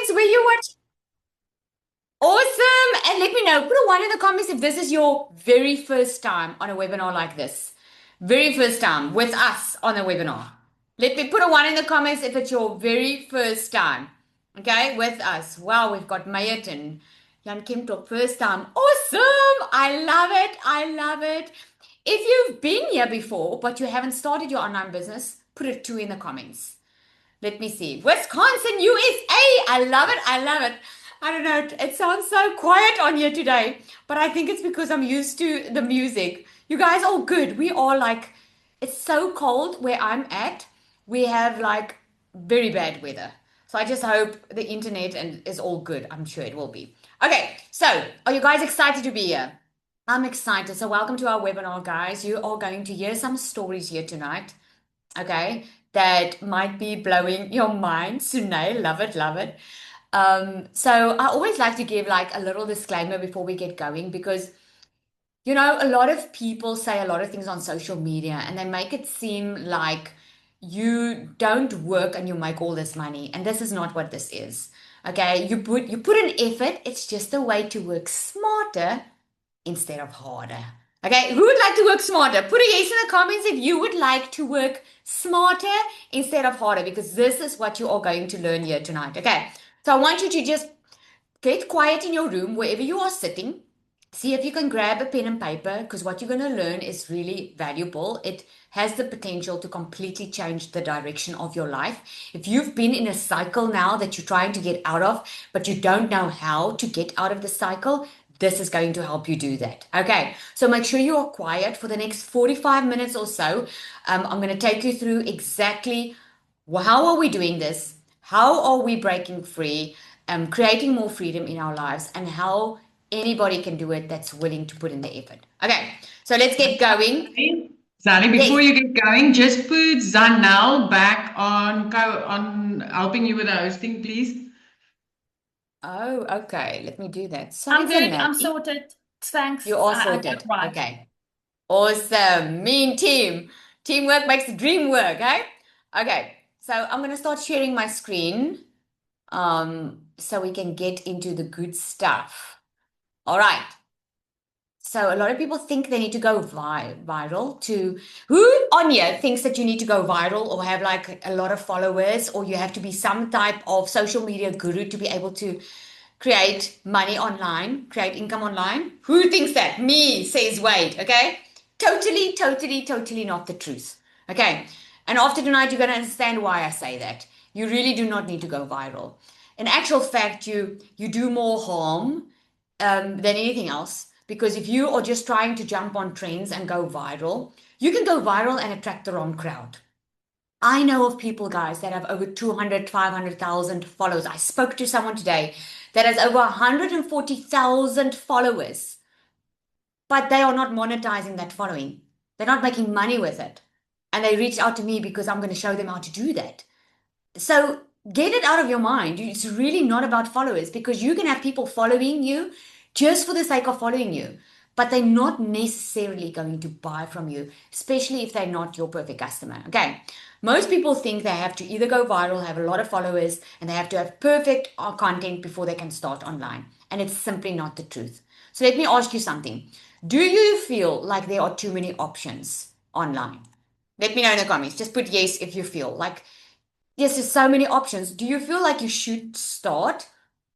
comments where you watch. Awesome. And let me know. Put a one in the comments if this is your very first time on a webinar like this. Very first time with us on a webinar. Let me put a one in the comments if it's your very first time. Okay, with us. Wow, we've got Mayat and Jan Kim talk first time. Awesome. I love it. I love it. If you've been here before, but you haven't started your online business, put a two in the comments. Let me see. Wisconsin, USA. I love it. I love it. I don't know. It sounds so quiet on here today, but I think it's because I'm used to the music. You guys all good. We are like, it's so cold where I'm at. We have like very bad weather. So I just hope the internet and is all good. I'm sure it will be. Okay, so are you guys excited to be here? I'm excited. So welcome to our webinar, guys. You are going to hear some stories here tonight, okay, that might be blowing your mind. Sunay, love it, love it. So I always like to give like a little disclaimer before we get going because a lot of people say a lot of things on social media and they make it seem like you don't work and you make all this money. And this is not what this is. Okay, you put an effort, it's just a way to work smarter instead of harder. Okay, who would like to work smarter? Put a yes in the comments if you would like to work smarter instead of harder, because this is what you are going to learn here tonight. Okay, so I want you to just get quiet in your room, wherever you are sitting. See if you can grab a pen and paper, because what you're going to learn is really valuable. It has the potential to completely change the direction of your life. If you've been in a cycle now that you're trying to get out of, but you don't know how to get out of the cycle, this is going to help you do that. Okay, so make sure you are quiet for the next 45 minutes or so. I'm going to take you through exactly how are we doing this, how are we breaking free, creating more freedom in our lives, and how anybody can do it that's willing to put in the effort. Okay, so let's get going. Zani, before Yes. you get going, just put Zanel back on helping you with the hosting, please. Oh, okay. Let me do that. Sorry, I'm good. I'm Zanelli. sorted. Thanks. You are I got it sorted. right. Okay. Awesome. Mean team. Teamwork makes the dream work, eh? Okay. So I'm going to start sharing my screen so we can get into the good stuff. All right. So a lot of people think they need to go viral to who on here thinks that you need to go viral or have like a lot of followers or you have to be some type of social media guru to be able to create money online, create income online. Who thinks that? Me, says Wade. Okay. Totally, totally, totally not the truth. Okay. And after tonight, you're going to understand why I say that. You really do not need to go viral. In actual fact, you do more harm than anything else. Because if you are just trying to jump on trends and go viral, you can go viral and attract the wrong crowd. I know of people, guys, that have over 200, 500,000 followers. I spoke to someone today that has over 140,000 followers, but they are not monetizing that following. They're not making money with it. And they reached out to me because I'm going to show them how to do that. So get it out of your mind. It's really not about followers because you can have people following you just for the sake of following you, but they're not necessarily going to buy from you, especially if they're not your perfect customer. Okay. Most people think they have to either go viral, have a lot of followers, and they have to have perfect content before they can start online. And it's simply not the truth. So let me ask you something. Do you feel like there are too many options online? Let me know in the comments. Just put yes if you feel like yes, there's so many options. Do you feel like you should start,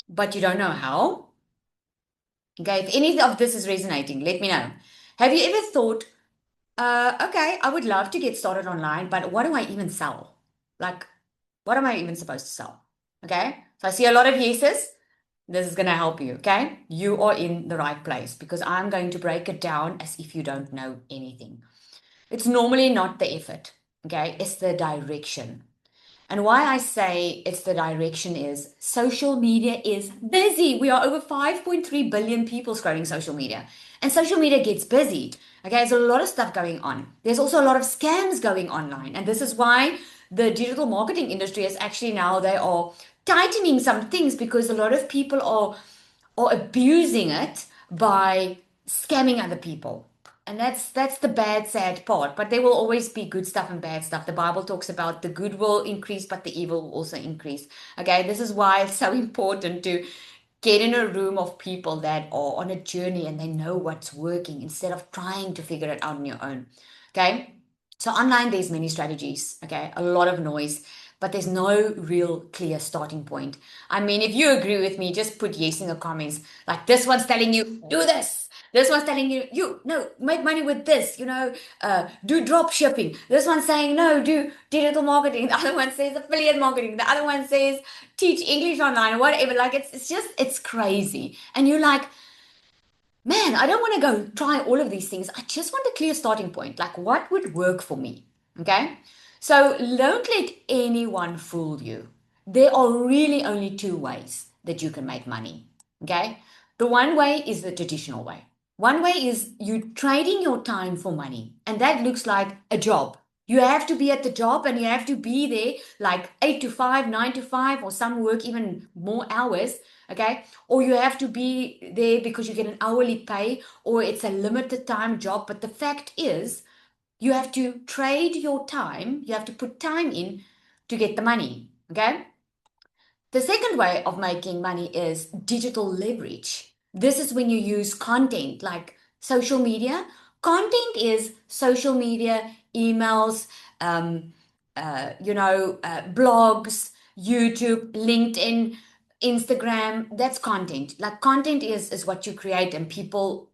but you don't know how? Okay, if any of this is resonating, let me know. Have you ever thought, okay, I would love to get started online, but what do I even sell? Like, what am I even supposed to sell? Okay, so I see a lot of yeses. This is going to help you, okay? You are in the right place because I'm going to break it down as if you don't know anything. It's normally not the effort, okay? It's the direction. And why I say it's the direction is social media is busy. We are over 5.3 billion people scrolling social media. And social media gets busy. Okay, there's a lot of stuff going on. There's also a lot of scams going online. And this is why the digital marketing industry is actually now they are tightening some things because a lot of people are abusing it by scamming other people. And that's the bad, sad part. But there will always be good stuff and bad stuff. The Bible talks about the good will increase, but the evil will also increase. Okay, this is why it's so important to get in a room of people that are on a journey and they know what's working instead of trying to figure it out on your own. Okay, so online there's many strategies. Okay, a lot of noise, but there's no real clear starting point. I mean, if you agree with me, just put yes in the comments. Like this one's telling you do this. This one's telling you no, make money with this, do drop shipping. This one's saying no, do digital marketing. The other one says affiliate marketing. The other one says teach English online, whatever. Like it's crazy. And you're like, man, I don't want to go try all of these things. I just want a clear starting point. Like what would work for me? Okay. So don't let anyone fool you. There are really only two ways that you can make money. Okay. The one way is the traditional way. One way is you trading your time for money, and that looks like a job. You have to be at the job and you have to be there like 8 to 5, 9 to 5, or some work even more hours. Okay. Or you have to be there because you get an hourly pay or it's a limited time job. But the fact is, you have to trade your time, you have to put time in to get the money. Okay. The second way of making money is digital leverage. This is when you use content like social media. Content is social media, emails, blogs, YouTube, LinkedIn, Instagram. That's content. Like content is what you create and people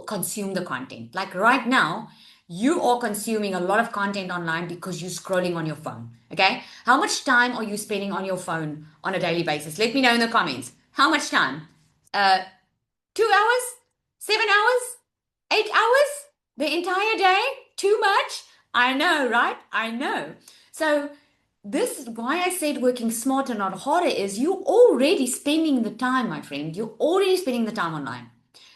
consume the content. Like right now, you are consuming a lot of content online because you're scrolling on your phone. Okay. How much time are you spending on your phone on a daily basis? Let me know in the comments. How much time? 2 hours? 7 hours? 8 hours? The entire day? Too much? I know, right? I know. So this is why I said working smarter, not harder, is you're already spending the time, my friend. You're already spending the time online.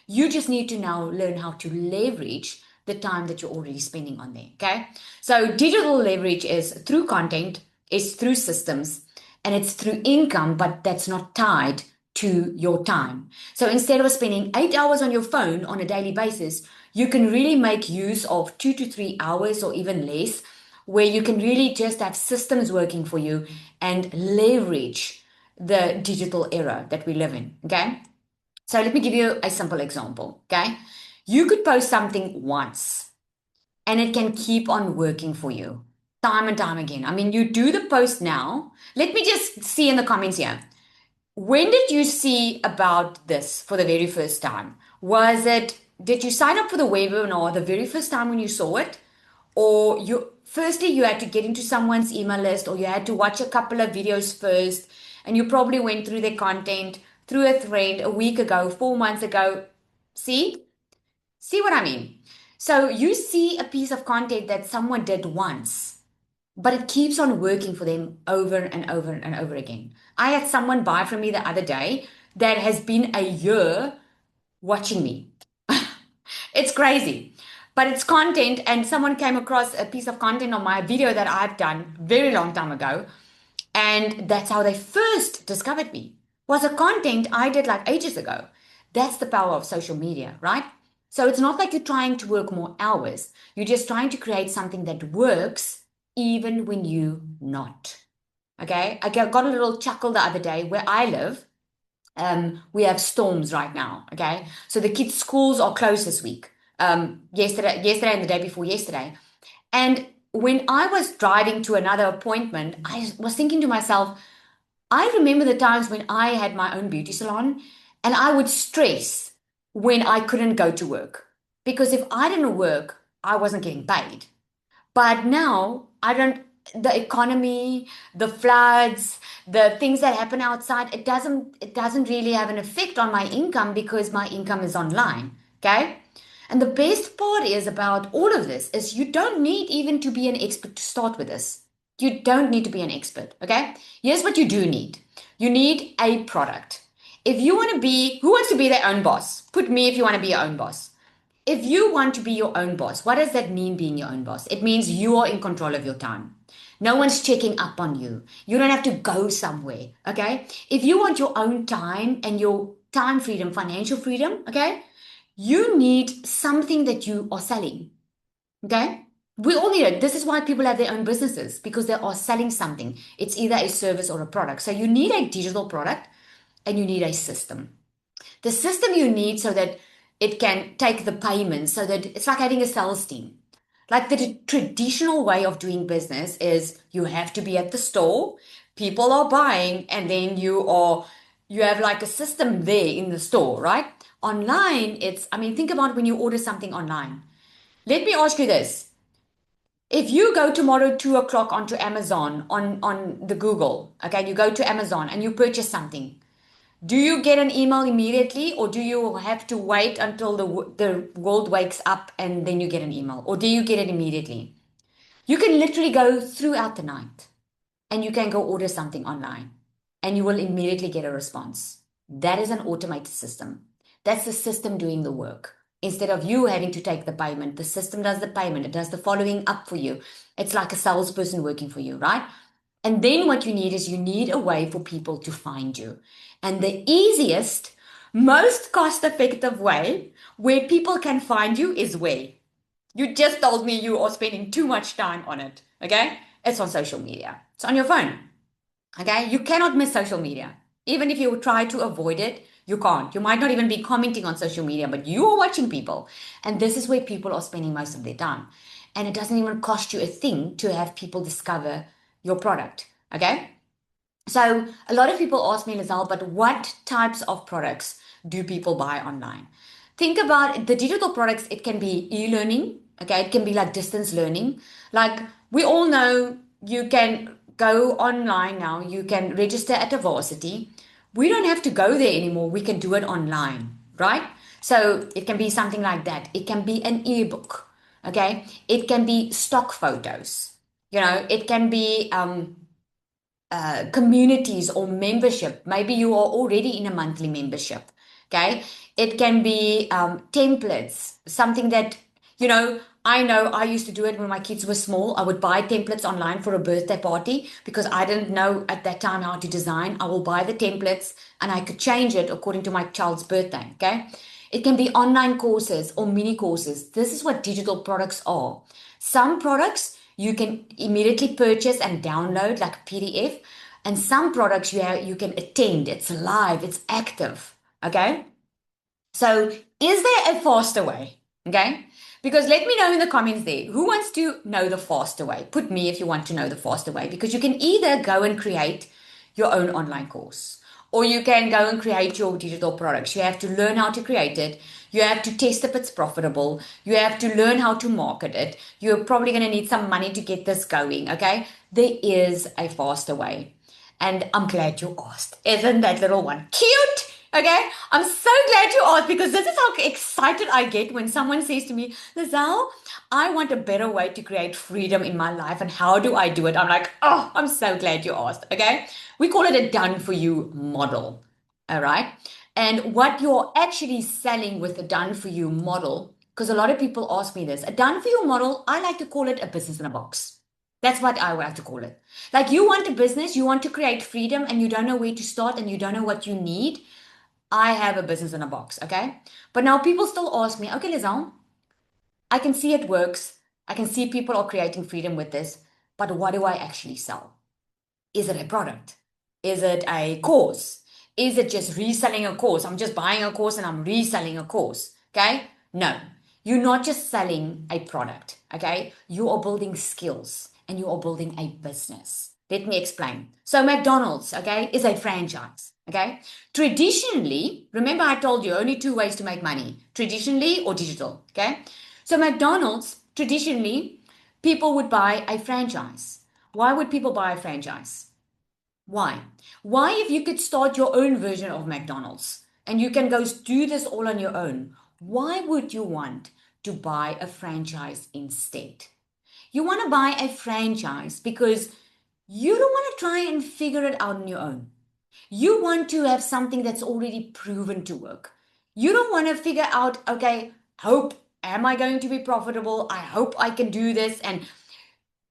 You just need to now learn how to leverage the time that you're already spending on there. Okay. So digital leverage is through content, it's through systems, and it's through income, but that's not tied to your time. So instead of spending 8 hours on your phone on a daily basis, you can really make use of 2 to 3 hours or even less, where you can really just have systems working for you and leverage the digital era that we live in. Okay. So let me give you a simple example. Okay. You could post something once and it can keep on working for you time and time again. I mean, you do the post now. Let me just see in the comments here. When did you see about this for the very first time? Did you sign up for the webinar the very first time when you saw it? Or firstly, you had to get into someone's email list, or you had to watch a couple of videos first, and you probably went through their content through a thread a week ago, 4 months ago. See? See what I mean? So you see a piece of content that someone did once, but it keeps on working for them over and over and over again. I had someone buy from me the other day that has been a year watching me. It's crazy, but it's content, and someone came across a piece of content on my video that I've done very long time ago, and that's how they first discovered me. Was a content I did like ages ago. That's the power of social media, right? So it's not like you're trying to work more hours. You're just trying to create something that works even when you're not. Okay. I got a little chuckle the other day where I live. We have storms right now. Okay. So the kids' schools are closed this week. Yesterday and the day before yesterday. And when I was driving to another appointment, I was thinking to myself, I remember the times when I had my own beauty salon and I would stress when I couldn't go to work. Because if I didn't work, I wasn't getting paid. But now I don't, the economy, the floods, the things that happen outside, it doesn't really have an effect on my income because my income is online. Okay. And the best part is about all of this is you don't need even to be an expert to start with this. You don't need to be an expert. Okay. Here's what you do need. You need a product. If you want to be, who wants to be their own boss? Put me if you want to be your own boss. If you want to be your own boss, what does that mean, being your own boss? It means you are in control of your time. No one's checking up on you. You don't have to go somewhere, okay? If you want your own time and your time freedom, financial freedom, okay? you need something that you are selling. Okay? We all need it. This is why people have their own businesses, because they are selling something. It's either a service or a product. So you need a digital product and you need a system. The system you need so that it can take the payments, so that it's like having a sales team. Like the traditional way of doing business is you have to be at the store, people are buying, and then you have like a system there in the store, right? Online, I mean, think about when you order something online. Let me ask you this. If you go tomorrow 2 o'clock onto Amazon on the Google, okay, you go to Amazon and you purchase something, do you get an email immediately, or do you have to wait until the world wakes up and then you get an email? Or do you get it immediately? You can literally go throughout the night and you can go order something online and you will immediately get a response. That is an automated system. That's the system doing the work. Instead of you having to take the payment, the system does the payment. It does the following up for you. It's like a salesperson working for you, right? And then what you need is you need a way for people to find you. And the easiest, most cost effective way where people can find you is where? You just told me you are spending too much time on it. Okay? It's on social media. It's on your phone. Okay? You cannot miss social media. Even if you try to avoid it, you can't. You might not even be commenting on social media, but you are watching people. And this is where people are spending most of their time. And it doesn't even cost you a thing to have people discover your product. Okay? So a lot of people ask me, Lizelle, but what types of products do people buy online? Think about the digital products. It can be e-learning. Okay. It can be like distance learning. Like we all know, you can go online now. You can register at a varsity. We don't have to go there anymore. We can do it online, right? So it can be something like that. It can be an ebook. Okay. It can be stock photos. It can be, communities or membership. Maybe you are already in a monthly membership. Okay. It can be templates, something that, I know I used to do it when my kids were small. I would buy templates online for a birthday party because I didn't know at that time how to design. I will buy the templates and I could change it according to my child's birthday. Okay. It can be online courses or mini courses. This is what digital products are. Some products you can immediately purchase and download like a PDF. And some products you can attend. It's live, it's active. Okay. So is there a faster way? Okay. Because let me know in the comments there, who wants to know the faster way? Put me if you want to know the faster way, because you can either go and create your own online course, or you can go and create your digital products. You have to learn how to create it. You have to test if it's profitable. You have to learn how to market it. You're probably going to need some money to get this going. Okay. There is a faster way. And I'm glad you asked. Isn't that little one cute? Okay, I'm so glad you asked, because this is how excited I get when someone says to me, Lizelle, I want a better way to create freedom in my life. And how do I do it? I'm like, oh, I'm so glad you asked. Okay, we call it a done for you model. All right. And what you're actually selling with a done for you model, because a lot of people ask me this, a done for you model, I like to call it a business in a box. That's what I like to call it. Like you want a business, you want to create freedom, and you don't know where to start and you don't know what you need. I have a business in a box, okay? But now people still ask me, okay, Lizelle, I can see it works. I can see people are creating freedom with this, but what do I actually sell? Is it a product? Is it a course? Is it just reselling a course? I'm just buying a course and I'm reselling a course, okay? No, you're not just selling a product, okay? You are building skills and you are building a business. Let me explain. So McDonald's, okay, is a franchise. Okay. Traditionally, remember I told you only two ways to make money, traditionally or digital. Okay. So McDonald's, traditionally, people would buy a franchise. Why would people buy a franchise? Why? Why, if you could start your own version of McDonald's and you can go do this all on your own, why would you want to buy a franchise instead? You want to buy a franchise because you don't want to try and figure it out on your own. You want to have something that's already proven to work. You don't want to figure out, okay, am I going to be profitable? I hope I can do this. And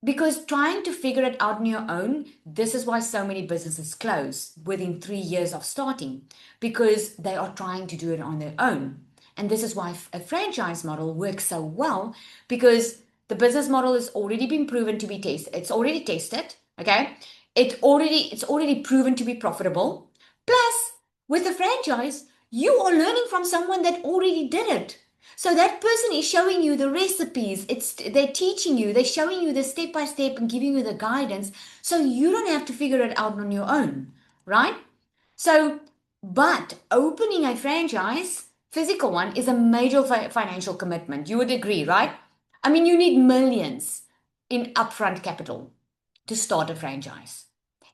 because trying to figure it out on your own, this is why so many businesses close within 3 years of starting, because they are trying to do it on their own. And this is why a franchise model works so well, because the business model has already been proven to be tested. It's already tested, okay? It's already proven to be profitable. Plus, with a franchise, you are learning from someone that already did it. So that person is showing you the recipes. They're teaching you, they're showing you the step by step and giving you the guidance. So you don't have to figure it out on your own, right? So, but opening a franchise, physical one, is a major financial commitment. You would agree, right? I mean, you need millions in upfront capital to start a franchise.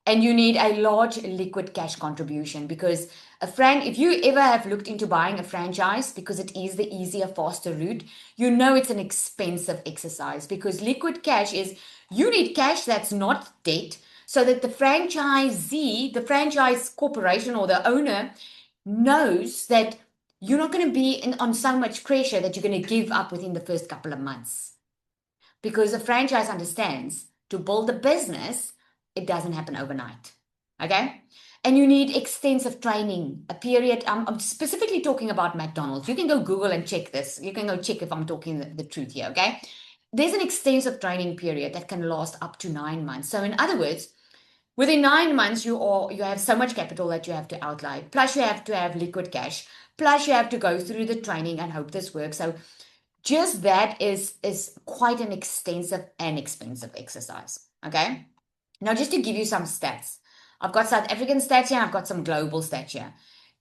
And you need a large liquid cash contribution, because if you ever have looked into buying a franchise, because it is the easier, faster route, you know it's an expensive exercise, because liquid cash is, you need cash that's not debt, so that the franchisee, the franchise corporation or the owner knows that you're not going to be on so much pressure that you're going to give up within the first couple of months. Because a franchise understands, to build a business, it doesn't happen overnight. Okay? And you need extensive training, a period. I'm specifically talking about McDonald's. You can go Google and check this. You can go check if I'm talking the truth here. Okay? There's an extensive training period that can last up to 9 months. So, in other words, within 9 months, you have so much capital that you have to outlay. Plus, you have to have liquid cash. Plus, you have to go through the training and hope this works. So, just that is quite an extensive and expensive exercise. Okay. Now, just to give you some stats, I've got South African stats here and I've got some global stats here.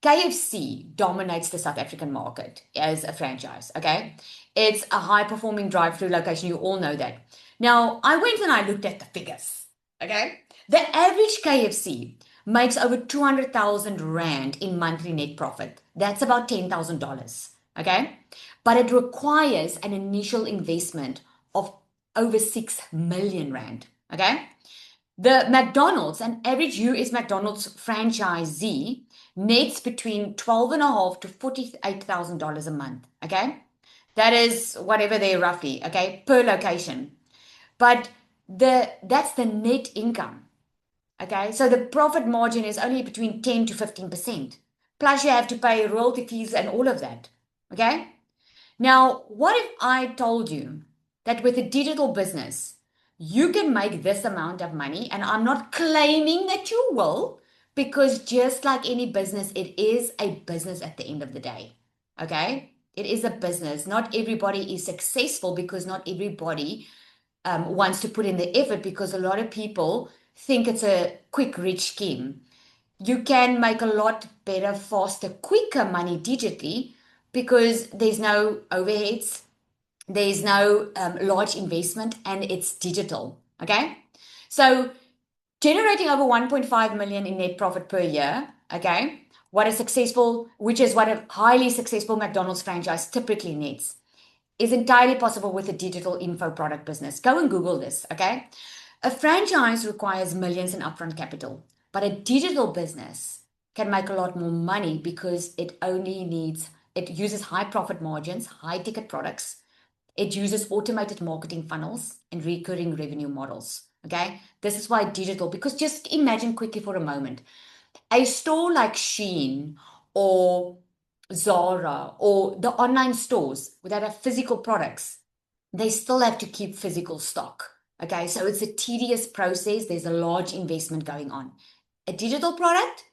KFC dominates the South African market as a franchise. Okay. It's a high performing drive-through location. You all know that. Now, I went and I looked at the figures. Okay. The average KFC makes over 200,000 Rand in monthly net profit. That's about $10,000. Okay. But it requires an initial investment of over 6 million Rand. Okay. The McDonald's, an average US McDonald's franchisee, nets between $12,500 to $48,000 a month. Okay. That is whatever they're roughly, okay, per location. But that's the net income. Okay. So the profit margin is only between 10 to 15%. Plus you have to pay royalty fees and all of that. Okay. Now, what if I told you that with a digital business, you can make this amount of money? And I'm not claiming that you will, because just like any business, it is a business at the end of the day. Okay? It is a business. Not everybody is successful, because not everybody wants to put in the effort, because a lot of people think it's a quick, rich scheme. You can make a lot better, faster, quicker money digitally, because there's no overheads, there's no large investment, and it's digital. Okay. So generating over 1.5 million in net profit per year. Okay. Which is what a highly successful McDonald's franchise typically nets, is entirely possible with a digital info product business. Go and Google this. Okay. A franchise requires millions in upfront capital, but a digital business can make a lot more money, because it uses high profit margins, high ticket products. It uses automated marketing funnels and recurring revenue models. Okay. This is why digital, because just imagine quickly for a moment, a store like Shein or Zara or the online stores that have physical products, they still have to keep physical stock. Okay. So it's a tedious process. There's a large investment going on. A digital product,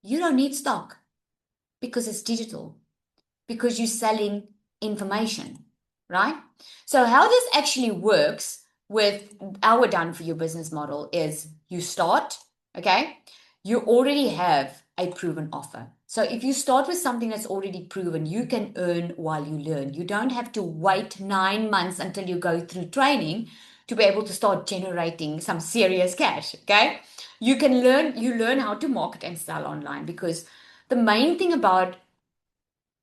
you don't need stock, because it's digital, because you're selling information, right? So how this actually works with our done for you business model is, you start, okay? You already have a proven offer. So if you start with something that's already proven, you can earn while you learn. You don't have to wait 9 months until you go through training to be able to start generating some serious cash, okay? You learn how to market and sell online, because the main thing about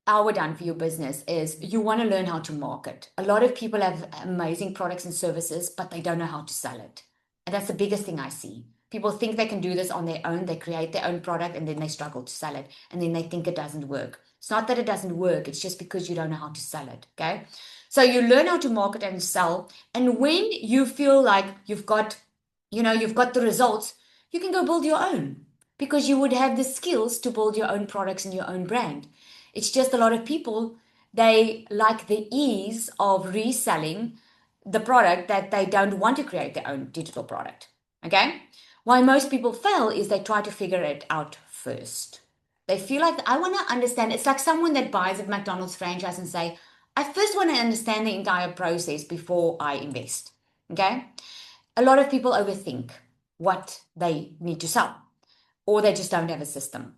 our done for you business is, you want to learn how to market. A lot of people have amazing products and services, but they don't know how to sell it. And that's the biggest thing I see. People think they can do this on their own. They create their own product and then they struggle to sell it. And then they think it doesn't work. It's not that it doesn't work. It's just because you don't know how to sell it. Okay. So you learn how to market and sell. And when you feel like you've got the results, you can go build your own, because you would have the skills to build your own products and your own brand. It's just a lot of people They like the ease of reselling the product that they don't want to create their own digital product. Okay? Why most people fail is they try to figure it out first. They feel like I want to understand. It's like someone that buys a McDonald's franchise and say, I first want to understand the entire process before I invest. Okay? A lot of people overthink what they need to sell, or they just don't have a system.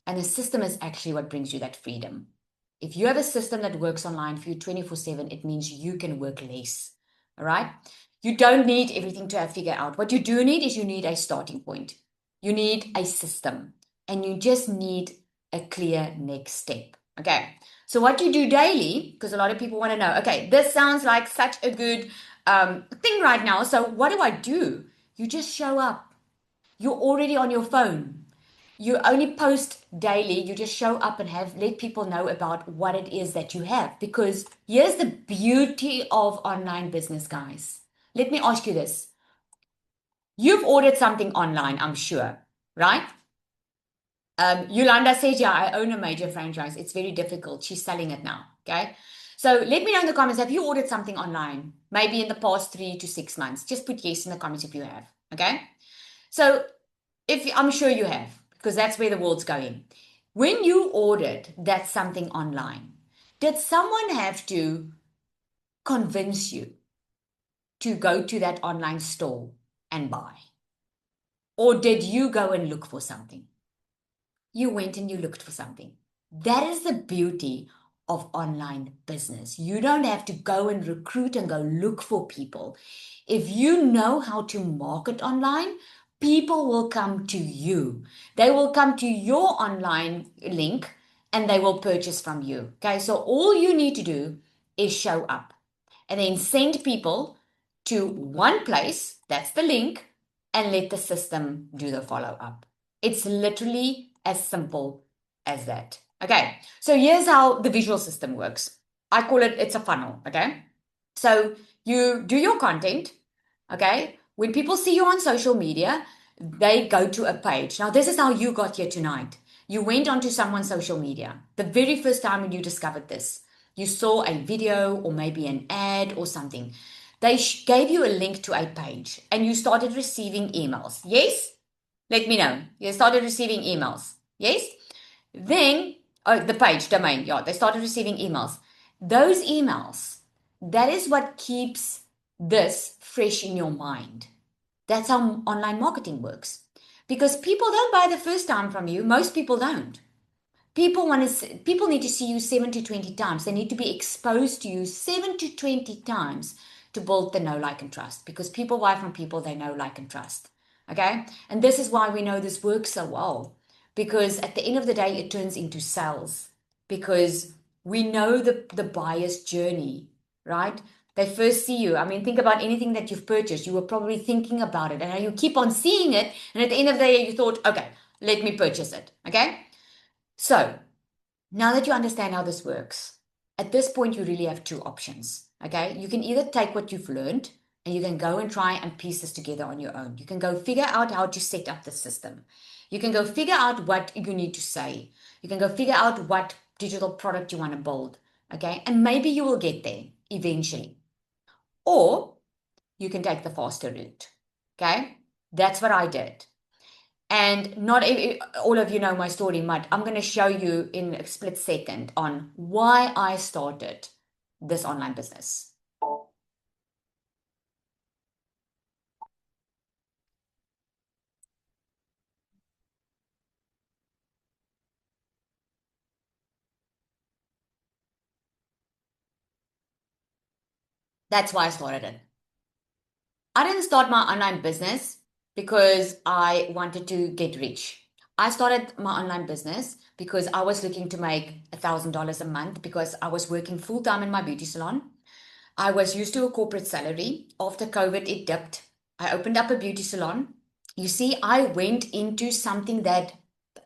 And the system is actually what brings you that freedom. If you have a system that works online for you 24/7, it means you can work less. All right? You don't need everything to have figured out. What you do need is you need a starting point. You need a system, and you just need a clear next step. Okay. So what you do daily, because a lot of people want to know, okay, this sounds like such a good thing right now. So what do I do? You just show up. You're already on your phone. You only post daily. You just show up and have let people know about what it is that you have. Because here's the beauty of online business, guys. Let me ask you this. You've ordered something online, I'm sure, right? Yolanda says, yeah, I own a major franchise. It's very difficult. She's selling it now. Okay. So let me know in the comments, have you ordered something online? Maybe in the past 3 to 6 months. Just put yes in the comments if you have. Okay. So if I'm sure you have, because that's where the world's going. When you ordered that something online, did someone have to convince you to go to that online store and buy? Or did you go and look for something? You went and you looked for something. That is the beauty of online business. You don't have to go and recruit and go look for people. If you know how to market online, people will come to you. They will come to your online link and they will purchase from you. Okay, so all you need to do is show up and then send people to one place, that's the link, and let the system do the follow up. It's literally as simple as that. Okay, so here's how the visual system works. I call it, it's a funnel, okay? So you do your content, okay? When people see you on social media, they go to a page. Now, this is how you got here tonight. You went onto someone's social media. The very first time when you discovered this, you saw a video or maybe an ad or something. They gave you a link to a page and you started receiving emails. Yes? Let me know. You started receiving emails. Yes? Then, oh, the page domain. Yeah, they started receiving emails. Those emails, that is what keeps this fresh in your mind. That's how online marketing works. Because people don't buy the first time from you. Most people don't. People need to see you 7 to 20 times. They need to be exposed to you 7 to 20 times to build the know, like, and trust. Because people buy from people they know, like, and trust. Okay? And this is why we know this works so well. Because at the end of the day, it turns into sales. Because we know the buyer's journey, right? They first see you. I mean, think about anything that you've purchased. You were probably thinking about it. And now you keep on seeing it. And at the end of the day, you thought, okay, let me purchase it. Okay? So now that you understand how this works, at this point, you really have two options. Okay. You can either take what you've learned and you can go and try and piece this together on your own. You can go figure out how to set up the system. You can go figure out what you need to say. You can go figure out what digital product you want to build. Okay. And maybe you will get there eventually. Or you can take the faster route. Okay. That's what I did. And not all of you know my story, but I'm going to show you in a split second on why I started this online business. That's why I started it. I didn't start my online business because I wanted to get rich. I started my online business because I was looking to make $1,000 a month because I was working full time in my beauty salon. I was used to a corporate salary. After COVID, it dipped. I opened up a beauty salon. You see, I went into something that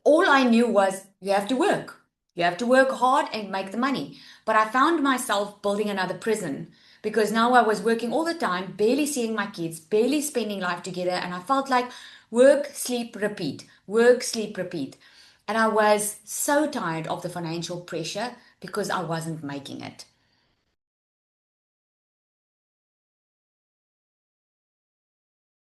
all I knew was you have to work. You have to work hard and make the money. But I found myself building another prison because now I was working all the time, barely seeing my kids, barely spending life together. And I felt like work, sleep, repeat, work, sleep, repeat. And I was so tired of the financial pressure because I wasn't making it.